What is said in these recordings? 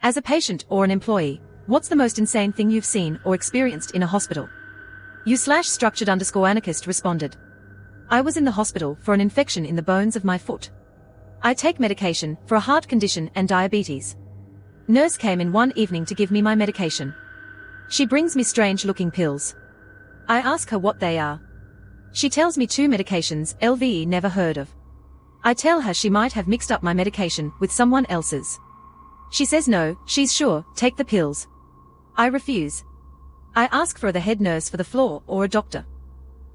As a patient or an employee, what's the most insane thing you've seen or experienced in a hospital? You/structured_anarchist responded. I was in the hospital for an infection in the bones of my foot. I take medication for a heart condition and diabetes. Nurse came in one evening to give me my medication. She brings me strange-looking pills. I ask her what they are. She tells me 2 medications LVE never heard of. I tell her she might have mixed up my medication with someone else's. She says no, she's sure, take the pills. I refuse. I ask for the head nurse for the floor or a doctor.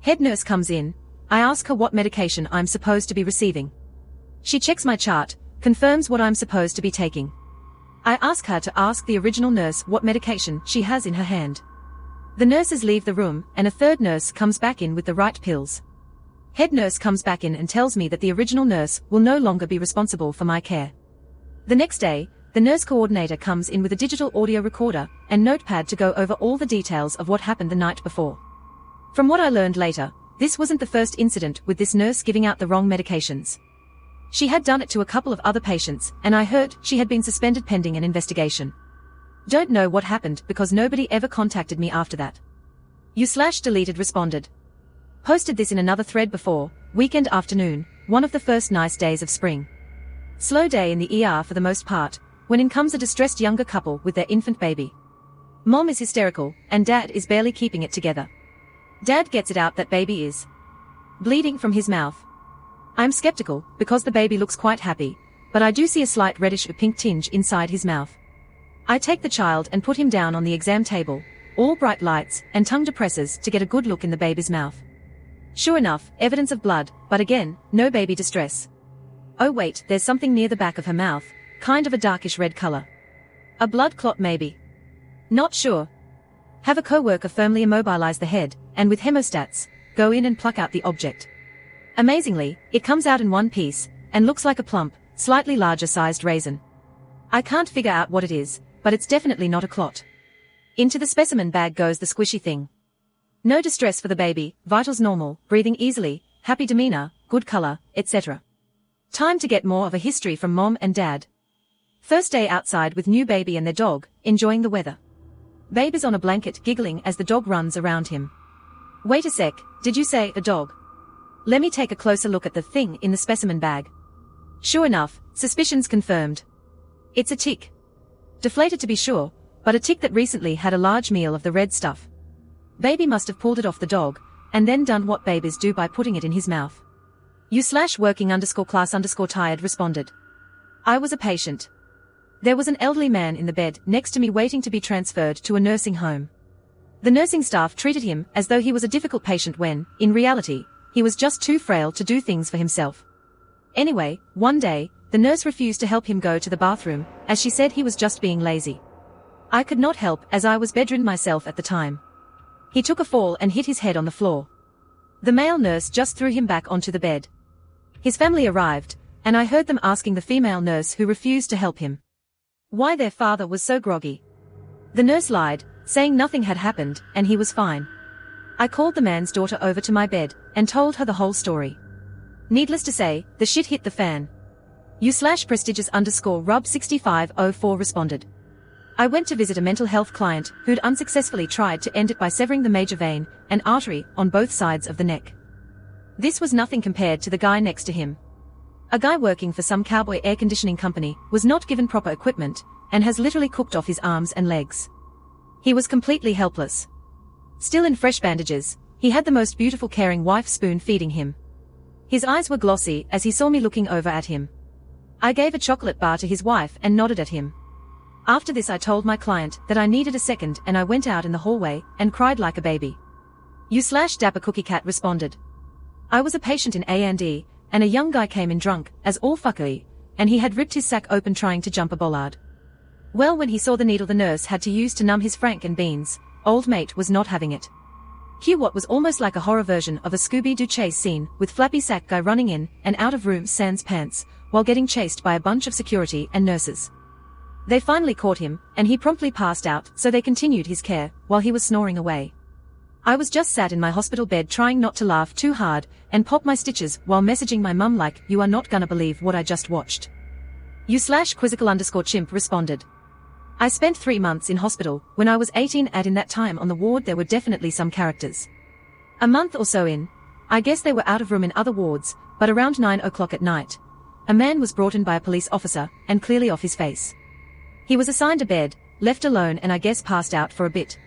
Head nurse comes in. I ask her what medication I'm supposed to be receiving. She checks my chart, confirms what I'm supposed to be taking. I ask her to ask the original nurse what medication she has in her hand. The nurses leave the room and a third nurse comes back in with the right pills. Head nurse comes back in and tells me that the original nurse will no longer be responsible for my care. The next day, the nurse coordinator comes in with a digital audio recorder and notepad to go over all the details of what happened the night before. From what I learned later, this wasn't the first incident with this nurse giving out the wrong medications. She had done it to a couple of other patients, and I heard she had been suspended pending an investigation. Don't know what happened because nobody ever contacted me after that. You/deleted responded. Posted this in another thread before, weekend afternoon, one of the first nice days of spring. Slow day in the ER for the most part, when in comes a distressed younger couple with their infant baby. Mom is hysterical, and dad is barely keeping it together. Dad gets it out that baby is bleeding from his mouth. I'm skeptical, because the baby looks quite happy, but I do see a slight reddish or pink tinge inside his mouth. I take the child and put him down on the exam table, all bright lights and tongue depressors to get a good look in the baby's mouth. Sure enough, evidence of blood, but again, no baby distress. Oh wait, there's something near the back of her mouth, kind of a darkish red color. A blood clot maybe. Not sure. Have a co-worker firmly immobilize the head, and with hemostats, go in and pluck out the object. Amazingly, it comes out in one piece, and looks like a plump, slightly larger sized raisin. I can't figure out what it is, but it's definitely not a clot. Into the specimen bag goes the squishy thing. No distress for the baby, vitals normal, breathing easily, happy demeanor, good color, etc. Time to get more of a history from mom and dad. First day outside with new baby and their dog, enjoying the weather. Baby's on a blanket giggling as the dog runs around him. Wait a sec, did you say a dog? Let me take a closer look at the thing in the specimen bag. Sure enough, suspicions confirmed. It's a tick. Deflated to be sure, but a tick that recently had a large meal of the red stuff. Baby must have pulled it off the dog, and then done what babies do by putting it in his mouth. You/working_class_tired responded. I was a patient. There was an elderly man in the bed next to me waiting to be transferred to a nursing home. The nursing staff treated him as though he was a difficult patient when, in reality, he was just too frail to do things for himself. Anyway, one day, the nurse refused to help him go to the bathroom, as she said he was just being lazy. I could not help as I was bedridden myself at the time. He took a fall and hit his head on the floor. The male nurse just threw him back onto the bed. His family arrived, and I heard them asking the female nurse who refused to help him why their father was so groggy. The nurse lied, saying nothing had happened and he was fine. I called the man's daughter over to my bed and told her the whole story. Needless to say, the shit hit the fan. You/prestigious_rub6504 responded. I went to visit a mental health client who'd unsuccessfully tried to end it by severing the major vein and artery on both sides of the neck. This was nothing compared to the guy next to him. A guy working for some cowboy air conditioning company was not given proper equipment and has literally cooked off his arms and legs. He was completely helpless. Still in fresh bandages, he had the most beautiful caring wife spoon feeding him. His eyes were glossy as he saw me looking over at him. I gave a chocolate bar to his wife and nodded at him. After this I told my client that I needed a second and I went out in the hallway and cried like a baby. You/dapper cookie cat responded. I was a patient in A&E, and a young guy came in drunk, as all fuckery, and he had ripped his sack open trying to jump a bollard. Well, when he saw the needle the nurse had to use to numb his frank and beans, old mate was not having it. Cue what was almost like a horror version of a Scooby-Doo chase scene, with flappy sack guy running in and out of room sans pants, while getting chased by a bunch of security and nurses. They finally caught him, and he promptly passed out, so they continued his care, while he was snoring away. I was just sat in my hospital bed trying not to laugh too hard, and pop my stitches while messaging my mum like, you are not gonna believe what I just watched. You/quizzical_chimp responded. I spent 3 months in hospital when I was 18 and in that time on the ward there were definitely some characters. A month or so in, I guess they were out of room in other wards, but around 9 o'clock at night, a man was brought in by a police officer and clearly off his face. He was assigned a bed, left alone and I guess passed out for a bit.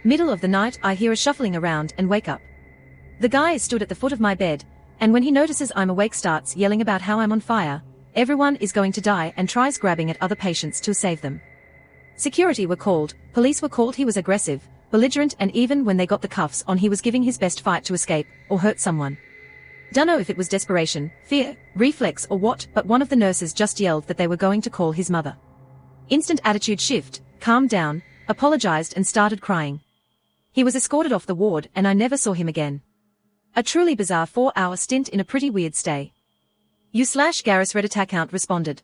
Middle of the night I hear a shuffling around and wake up. The guy is stood at the foot of my bed, and when he notices I'm awake starts yelling about how I'm on fire, everyone is going to die and tries grabbing at other patients to save them. Security were called, police were called. He was aggressive, belligerent and even when they got the cuffs on he was giving his best fight to escape or hurt someone. Dunno if it was desperation, fear, reflex or what, but one of the nurses just yelled that they were going to call his mother. Instant attitude shift, calmed down, apologized and started crying. He was escorted off the ward and I never saw him again. A truly bizarre 4-hour stint in a pretty weird stay. U/Garris Reddit account responded.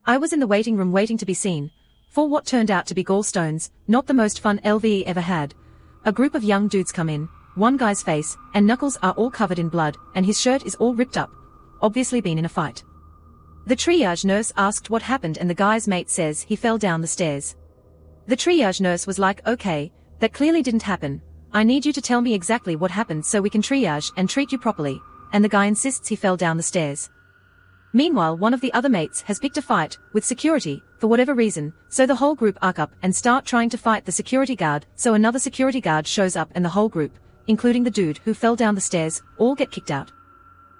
I was in the waiting room waiting to be seen, for what turned out to be gallstones, not the most fun LVE ever had. A group of young dudes come in, one guy's face and knuckles are all covered in blood and his shirt is all ripped up, obviously been in a fight. The triage nurse asked what happened and the guy's mate says he fell down the stairs. The triage nurse was like, okay, that clearly didn't happen. I need you to tell me exactly what happened so we can triage and treat you properly, and the guy insists he fell down the stairs. Meanwhile one of the other mates has picked a fight with security, for whatever reason, so the whole group arc up and start trying to fight the security guard, so another security guard shows up and the whole group, including the dude who fell down the stairs, all get kicked out.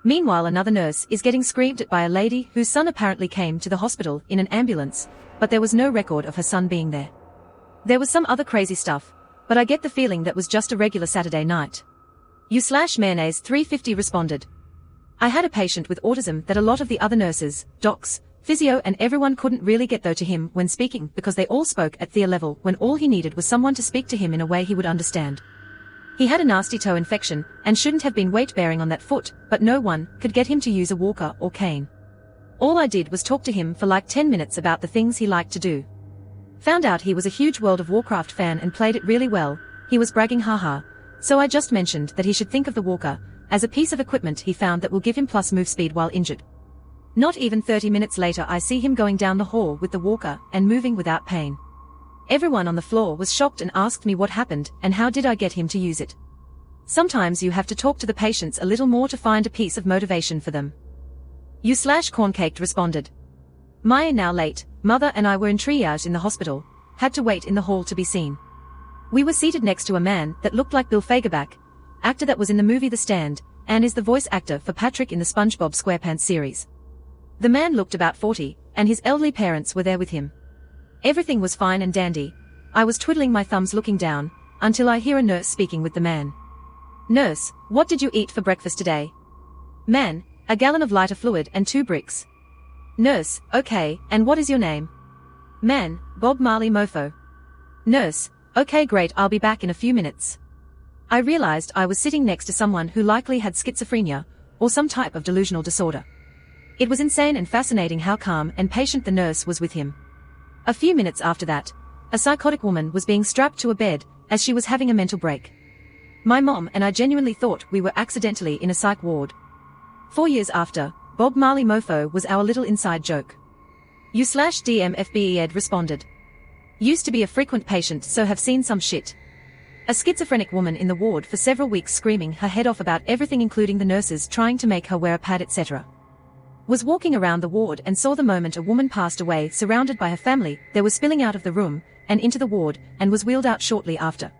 Meanwhile another nurse is getting screamed at by a lady whose son apparently came to the hospital in an ambulance, but there was no record of her son being there. There was some other crazy stuff, but I get the feeling that was just a regular Saturday night. U/Mayonnaise 350 responded. I had a patient with autism that a lot of the other nurses, docs, physio and everyone couldn't really get though to him when speaking because they all spoke at their level when all he needed was someone to speak to him in a way he would understand. He had a nasty toe infection and shouldn't have been weight-bearing on that foot, but no one could get him to use a walker or cane. All I did was talk to him for like 10 minutes about the things he liked to do. Found out he was a huge World of Warcraft fan and played it really well. He was bragging haha, so I just mentioned that he should think of the walker as a piece of equipment he found that will give him plus move speed while injured. Not even 30 minutes later I see him going down the hall with the walker and moving without pain. Everyone on the floor was shocked and asked me what happened and how did I get him to use it. Sometimes you have to talk to the patients a little more to find a piece of motivation for them. U/Corncaked responded. Maya now late, mother and I were in triage in the hospital, had to wait in the hall to be seen. We were seated next to a man that looked like Bill Fagerback, actor that was in the movie The Stand, and is the voice actor for Patrick in the SpongeBob SquarePants series. The man looked about 40, and his elderly parents were there with him. Everything was fine and dandy. I was twiddling my thumbs looking down, until I hear a nurse speaking with the man. Nurse, what did you eat for breakfast today? Man, a gallon of lighter fluid and 2 bricks. Nurse, okay, and what is your name? Man, Bob Marley Mofo. Nurse, okay great, I'll be back in a few minutes. I realized I was sitting next to someone who likely had schizophrenia, or some type of delusional disorder. It was insane and fascinating how calm and patient the nurse was with him. A few minutes after that, a psychotic woman was being strapped to a bed, as she was having a mental break. My mom and I genuinely thought we were accidentally in a psych ward. 4 years after, Bob Marley Mofo was our little inside joke. U/DMFBED responded. Used to be a frequent patient so have seen some shit. A schizophrenic woman in the ward for several weeks screaming her head off about everything including the nurses trying to make her wear a pad etc. Was walking around the ward and saw the moment a woman passed away surrounded by her family, they were spilling out of the room and into the ward and was wheeled out shortly after.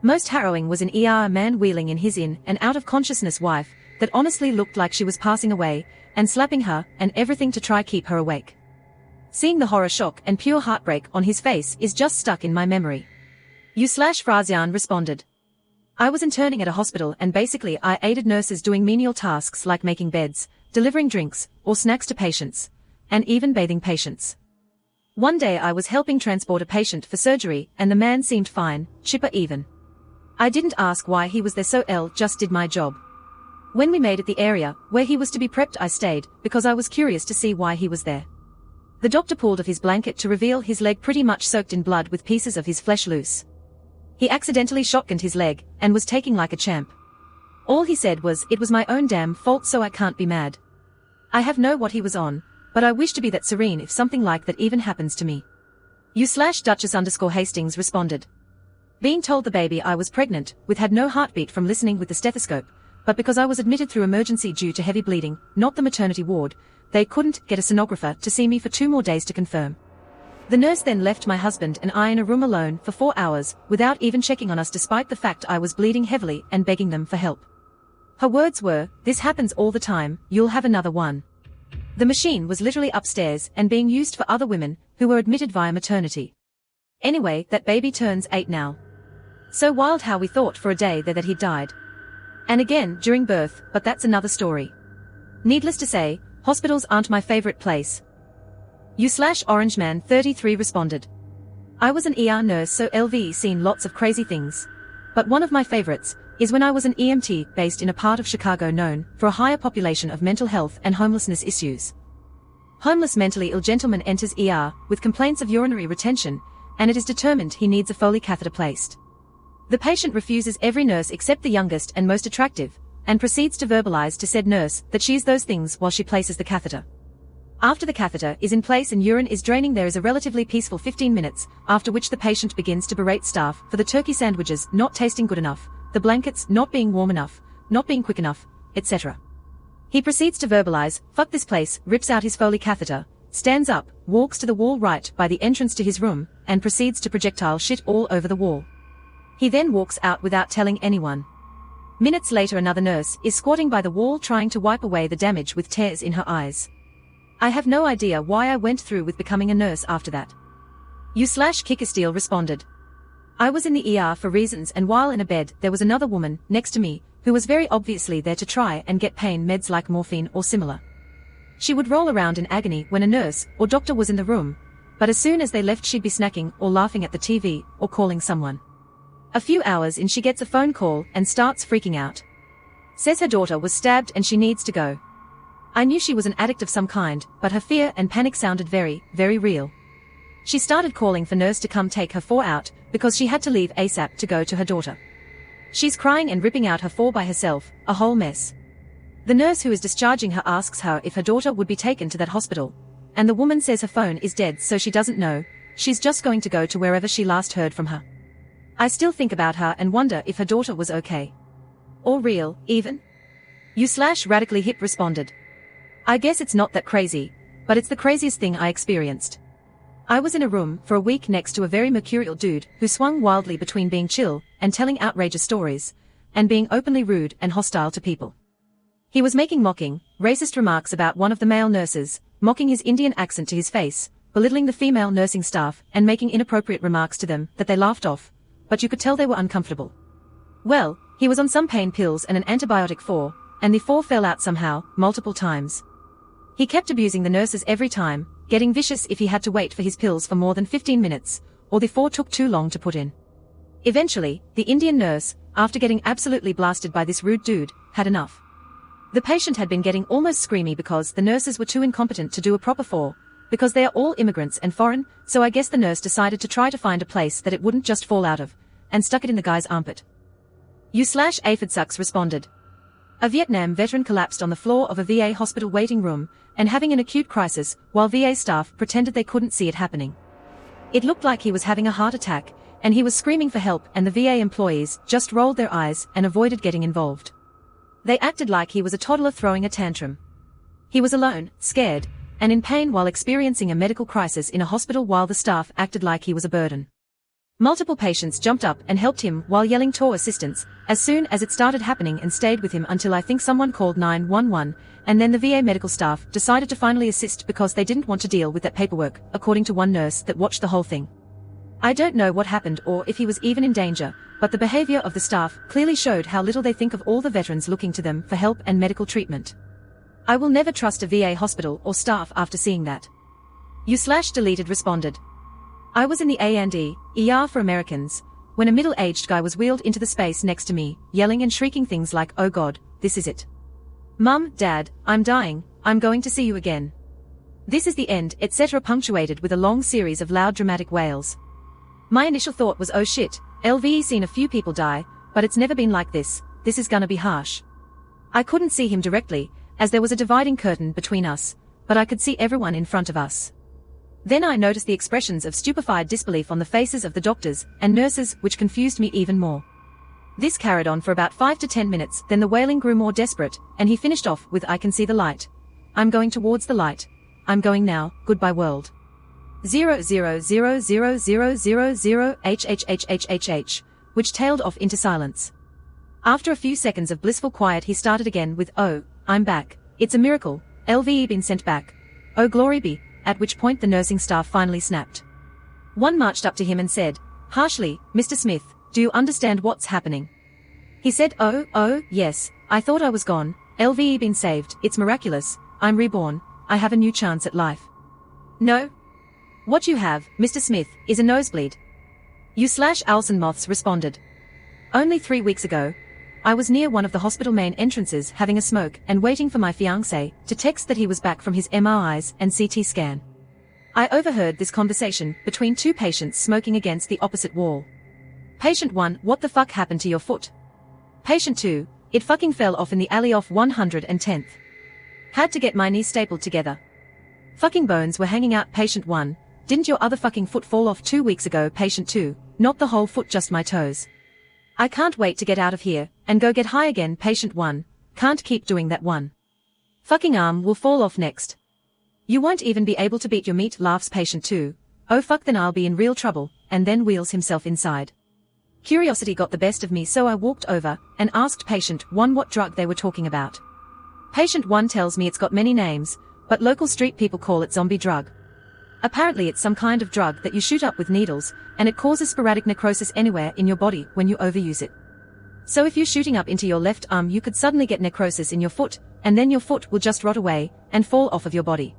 Most harrowing was an ER man wheeling in his in and out of consciousness wife that honestly looked like she was passing away and slapping her and everything to try keep her awake. Seeing the horror shock and pure heartbreak on his face is just stuck in my memory. U/Frazian responded. I was interning at a hospital and basically I aided nurses doing menial tasks like making beds, delivering drinks or snacks to patients, and even bathing patients. One day I was helping transport a patient for surgery and the man seemed fine, chipper even. I didn't ask why he was there so just did my job. When we made it the area where he was to be prepped I stayed because I was curious to see why he was there. The doctor pulled off his blanket to reveal his leg pretty much soaked in blood with pieces of his flesh loose. He accidentally shotgunned his leg and was taking like a champ. All he said was, "It was my own damn fault so I can't be mad." I have no what he was on, but I wish to be that serene if something like that even happens to me. U/Duchess_Hastings responded. Being told the baby I was pregnant with had no heartbeat from listening with the stethoscope, but because I was admitted through emergency due to heavy bleeding, not the maternity ward, they couldn't get a sonographer to see me for 2 more days to confirm. The nurse then left my husband and I in a room alone for 4 hours, without even checking on us despite the fact I was bleeding heavily and begging them for help. Her words were, "This happens all the time, you'll have another one." The machine was literally upstairs and being used for other women who were admitted via maternity. Anyway, that baby turns 8 now. So wild how we thought for a day there that he'd died. And again during birth, but that's another story. Needless to say, hospitals aren't my favorite place. U/Orangeman33 responded. I was an ER nurse, so LV seen lots of crazy things. But one of my favorites is when I was an EMT based in a part of Chicago known for a higher population of mental health and homelessness issues. Homeless mentally ill gentleman enters ER with complaints of urinary retention, and it is determined he needs a Foley catheter placed. The patient refuses every nurse except the youngest and most attractive, and proceeds to verbalize to said nurse that she is those things while she places the catheter. After the catheter is in place and urine is draining, there is a relatively peaceful 15 minutes, after which the patient begins to berate staff for the turkey sandwiches not tasting good enough, the blankets not being warm enough, not being quick enough, etc. He proceeds to verbalize, "Fuck this place," rips out his Foley catheter, stands up, walks to the wall right by the entrance to his room, and proceeds to projectile shit all over the wall. He then walks out without telling anyone. Minutes later, another nurse is squatting by the wall trying to wipe away the damage with tears in her eyes. I have no idea why I went through with becoming a nurse after that. U/Kickersteel responded. I was in the ER for reasons, and while in a bed there was another woman next to me who was very obviously there to try and get pain meds like morphine or similar. She would roll around in agony when a nurse or doctor was in the room, but as soon as they left she'd be snacking or laughing at the TV or calling someone. A few hours in she gets a phone call and starts freaking out. Says her daughter was stabbed and she needs to go. I knew she was an addict of some kind, but her fear and panic sounded very, very real. She started calling for nurse to come take her 4 out, because she had to leave ASAP to go to her daughter. She's crying and ripping out her 4 by herself, a whole mess. The nurse who is discharging her asks her if her daughter would be taken to that hospital, and the woman says her phone is dead so she doesn't know, she's just going to go to wherever she last heard from her. I still think about her and wonder if her daughter was okay. Or real, even? U/Radically Hip responded. I guess it's not that crazy, but it's the craziest thing I experienced. I was in a room for a week next to a very mercurial dude who swung wildly between being chill and telling outrageous stories, and being openly rude and hostile to people. He was making mocking, racist remarks about one of the male nurses, mocking his Indian accent to his face, belittling the female nursing staff and making inappropriate remarks to them that they laughed off, but you could tell they were uncomfortable. Well, he was on some pain pills and an antibiotic for, and the 4 fell out somehow, multiple times. He kept abusing the nurses every time, getting vicious if he had to wait for his pills for more than 15 minutes, or the 4 took too long to put in. Eventually, the Indian nurse, after getting absolutely blasted by this rude dude, had enough. The patient had been getting almost screamy because the nurses were too incompetent to do a proper 4, because they are all immigrants and foreign, so I guess the nurse decided to try to find a place that it wouldn't just fall out of, and stuck it in the guy's armpit. U/Aphid responded. A Vietnam veteran collapsed on the floor of a VA hospital waiting room, and having an acute crisis, while VA staff pretended they couldn't see it happening. It looked like he was having a heart attack, and he was screaming for help, and the VA employees just rolled their eyes and avoided getting involved. They acted like he was a toddler throwing a tantrum. He was alone, scared, and in pain while experiencing a medical crisis in a hospital while the staff acted like he was a burden. Multiple patients jumped up and helped him while yelling "TOR assistance" as soon as it started happening, and stayed with him until I think someone called 911, and then the VA medical staff decided to finally assist because they didn't want to deal with that paperwork, according to one nurse that watched the whole thing. I don't know what happened or if he was even in danger, but the behavior of the staff clearly showed how little they think of all the veterans looking to them for help and medical treatment. I will never trust a VA hospital or staff after seeing that. U/Deleted responded. I was in the A&E, ER for Americans, when a middle-aged guy was wheeled into the space next to me, yelling and shrieking things like, "Oh God, this is it. Mum, Dad, I'm dying, I'm going to see you again. This is the end," etc., punctuated with a long series of loud dramatic wails. My initial thought was, oh shit, LVE seen a few people die, but it's never been like this is gonna be harsh. I couldn't see him directly, as there was a dividing curtain between us, but I could see everyone in front of us. Then I noticed the expressions of stupefied disbelief on the faces of the doctors and nurses, which confused me even more. This carried on for about 5 to 10 minutes, then the wailing grew more desperate, and he finished off with, "I can see the light. I'm going towards the light. I'm going now, goodbye world." 0000000HHHHHH, which tailed off into silence. After a few seconds of blissful quiet he started again with, "Oh, I'm back. It's a miracle. LVE been sent back. Oh glory be," at which point the nursing staff finally snapped. One marched up to him and said, harshly, "Mr. Smith, do you understand what's happening?" He said, Oh, yes, I thought I was gone. LVE been saved. It's miraculous. I'm reborn. I have a new chance at life." "No. What you have, Mr. Smith, is a nosebleed." Alson Moths responded. "Only 3 weeks ago, I was near one of the hospital main entrances having a smoke and waiting for my fiancé to text that he was back from his MRIs and CT scan. I overheard this conversation between 2 patients smoking against the opposite wall. Patient 1, what the fuck happened to your foot? Patient 2, it fucking fell off in the alley off 110th. Had to get my knee stapled together. Fucking bones were hanging out. Patient 1, didn't your other fucking foot fall off 2 weeks ago? Patient 2, not the whole foot, just my toes. I can't wait to get out of here and go get high again. Patient 1, can't keep doing that. One fucking arm will fall off next. You won't even be able to beat your meat. Laughs. Patient 2, oh fuck, then I'll be in real trouble, and then wheels himself inside. Curiosity got the best of me, so I walked over and asked Patient 1 what drug they were talking about. Patient 1 tells me it's got many names, but local street people call it zombie drug. Apparently it's some kind of drug that you shoot up with needles, and it causes sporadic necrosis anywhere in your body when you overuse it. So if you're shooting up into your left arm, you could suddenly get necrosis in your foot, and then your foot will just rot away and fall off of your body.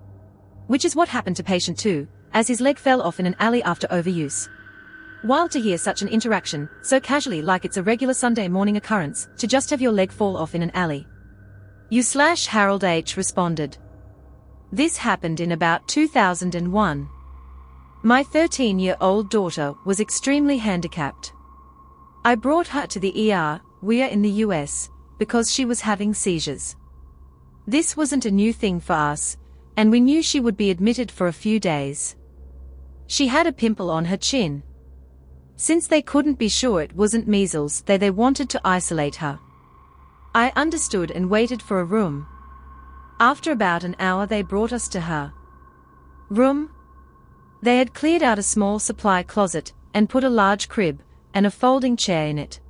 Which is what happened to Patient 2, as his leg fell off in an alley after overuse. Wild to hear such an interaction, so casually, like it's a regular Sunday morning occurrence, to just have your leg fall off in an alley. Harold H. responded. This happened in about 2001. My 13-year-old daughter was extremely handicapped. I brought her to the ER, we're in the US, because she was having seizures. This wasn't a new thing for us, and we knew she would be admitted for a few days. She had a pimple on her chin. Since they couldn't be sure it wasn't measles, they wanted to isolate her. I understood and waited for a room. After about an hour they brought us to her room. They had cleared out a small supply closet and put a large crib and a folding chair in it.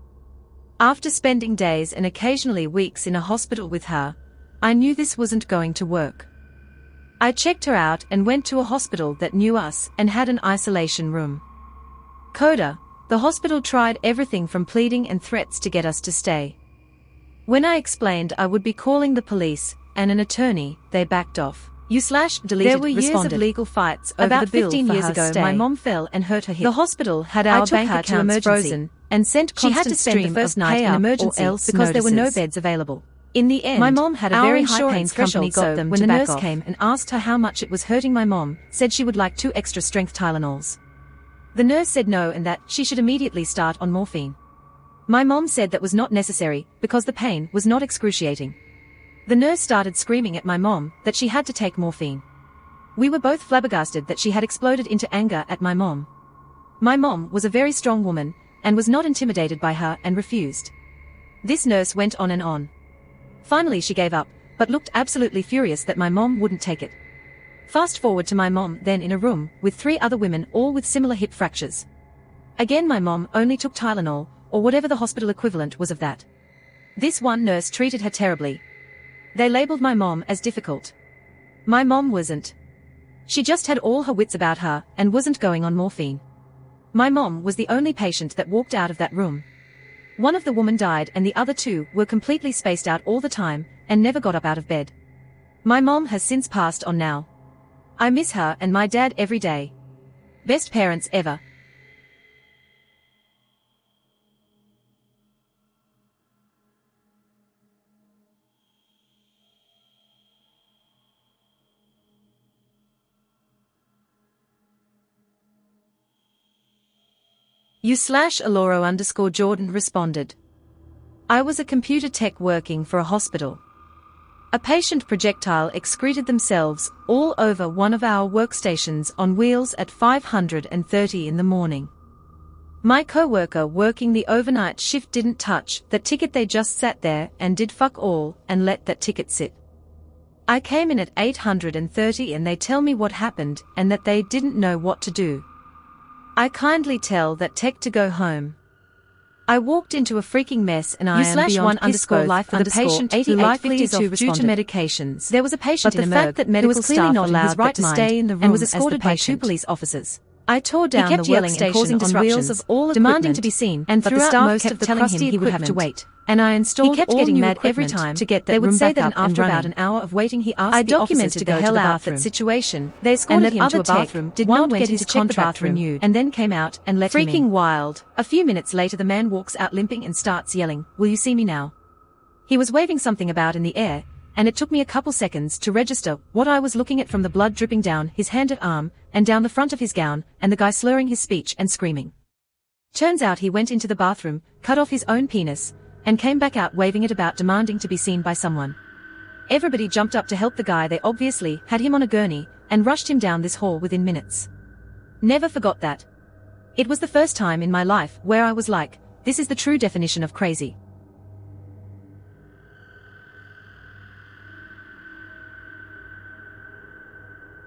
After spending days and occasionally weeks in a hospital with her, I knew this wasn't going to work. I checked her out and went to a hospital that knew us and had an isolation room. Coda, the hospital tried everything from pleading and threats to get us to stay. When I explained I would be calling the police and an attorney, they backed off. Deleted. There were years of legal fights over about the bill 15 years ago. Stay. My mom fell and hurt her hip. The hospital had our bank accounts frozen and sent constant she had to spend the first night in emergency because notices. There were no beds available. In the end, my mom had a very high pain threshold, got them when the nurse came and asked her how much it was hurting, my mom said she would like 2 extra strength Tylenols. The nurse said no and that she should immediately start on morphine. My mom said that was not necessary because the pain was not excruciating. The nurse started screaming at my mom that she had to take morphine. We were both flabbergasted that she had exploded into anger at my mom. My mom was a very strong woman and was not intimidated by her and refused. This nurse went on and on. Finally she gave up, but looked absolutely furious that my mom wouldn't take it. Fast forward to my mom then in a room with 3 other women, all with similar hip fractures. Again my mom only took Tylenol, or whatever the hospital equivalent was of that. This one nurse treated her terribly. They labeled my mom as difficult. My mom wasn't. She just had all her wits about her and wasn't going on morphine. My mom was the only patient that walked out of that room. One of the women died and the other 2 were completely spaced out all the time and never got up out of bed. My mom has since passed on now. I miss her and my dad every day. Best parents ever. Aloro_Jordan responded. I was a computer tech working for a hospital. A patient projectile excreted themselves all over one of our workstations on wheels at 5:30 in the morning. My co-worker working the overnight shift didn't touch that ticket, they just sat there and did fuck all and let that ticket sit. I came in at 8:30 and they tell me what happened and that they didn't know what to do. I kindly tell that tech to go home. I walked into a freaking mess and I am beyond _life for the patient who likely is off due to medications. There was a patient in a morgue that medical staff not allowed right to stay in the room and was escorted by 2 police officers. I tore down the workstation and causing disruptions, of all demanding to be seen, and but the staff kept telling him he would have to wait. And I installed he kept all getting new mad every time to get that they would say that after about an hour of waiting he asked the officer to go to the bathroom. That situation. They escorted him to a bathroom, did not get his contract renewed, and then came out and let him in. Freaking wild. A few minutes later the man walks out limping and starts yelling, "Will you see me now?" He was waving something about in the air, and it took me a couple seconds to register what I was looking at, from the blood dripping down his hand and arm, and down the front of his gown, and the guy slurring his speech and screaming. Turns out he went into the bathroom, cut off his own penis, and came back out waving it about, demanding to be seen by someone. Everybody jumped up to help the guy. They obviously had him on a gurney, and rushed him down this hall within minutes. Never forgot that. It was the first time in my life where I was like, this is the true definition of crazy.